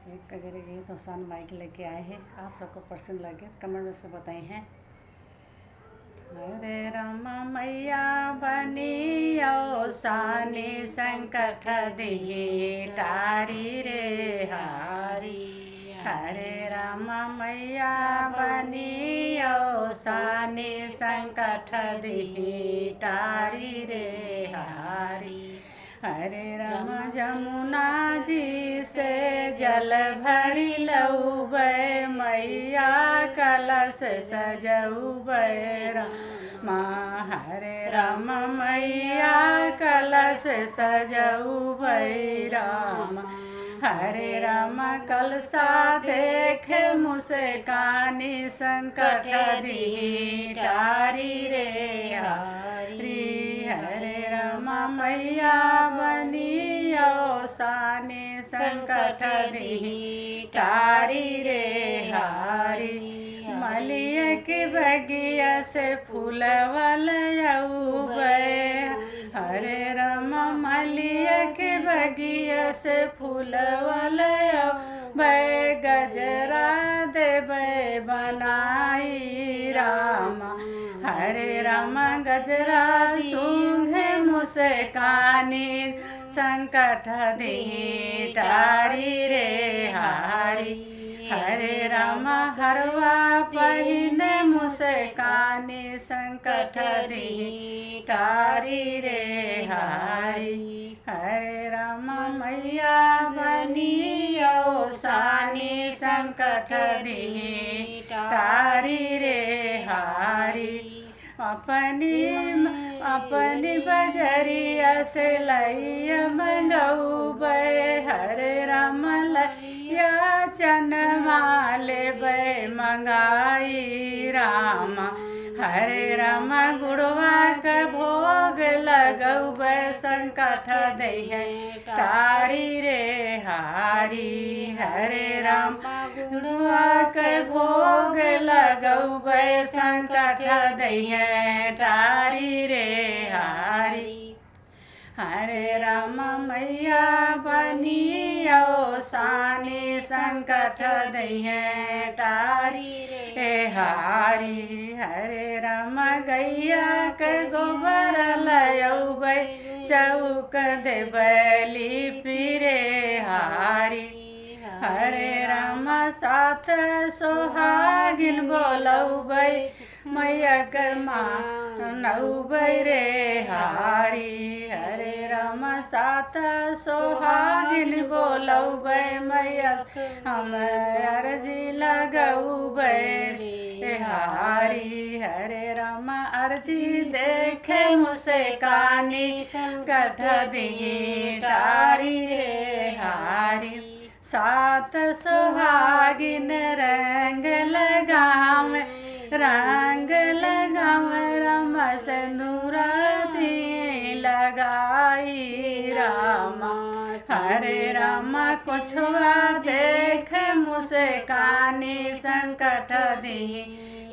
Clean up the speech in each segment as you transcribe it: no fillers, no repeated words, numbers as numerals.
एक कजरी गीत हसन माइक लेके आए हैं। आप सबको पसंद लगे कमेंट में से बताए हैं। हरे राम मैया बनी सानी संकट दिए टारी रे हारी। हरे राम मैया बनी सानी संकट दिए टारी रे हारी। हरे राम जमुना जी से जल भरी लऊबै मैया कलश सजऊबै रामा। हरे राम मैया कलश सजऊबै रामा। हरे राम कलसा देखे मुस्कानी संकट दी टारी रे हारी। हरे राम मैया बनी सानी संकट दी टारी रे हारी। मलिया के बगिया से फूलवल अऊबै। हरे राम मलिया के बगिया से फूलवल अऊबै। गजरा देबै बनाई रामा। हरे राम गजरा सूंघे मुस्कानी संकट दी टारी रे हारी। हरे राम हरवा पहिने मुस्कानी संकट दी टारी रे हारी। हरे राम मैया बनी सानी संकट दी टारी रे हारी। अपनी बजरिया से लैया मंगऊबै। हरे राम लैया चनमा लेबै मंगाई रामा। हरे राम गुड़वा के भोग लगऊबै संकट दै टारी रे हारी। हरे राम गुड़वा के भोग लगऊबै संकट दै टारी रे हारी। हरे राम मैया बनी सानी संकट दै टारी रे हारी। हरे राम गैया के गोबर लऊबै चौक देबै लिपि रे हारी। हरे राम साथ सोहागिन बोलऊबै मैया कर मानऊबै रे हारी। हरे राम साथ सोहागिन बोलऊबै मैया हम अर्जी लगऊबै रे हारी। हरे राम अर्जी देखे मुस्कानी संकट दी टारी रे हारी। सात सुहागिन रंग लगावे राम सिंदूरा दी लगाई रामा। हरे राम कुछवा देख मुस्कानी संकट दी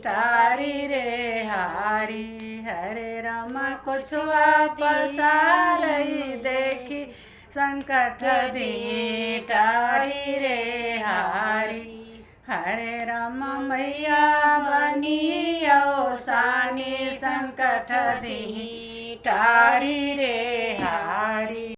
टारी रे हारी। हरे राम कुछवा पसार देखी संकट दी टारी रे हारी। हरे राम मैया बनी सानी संकट दी टारी रे हारी।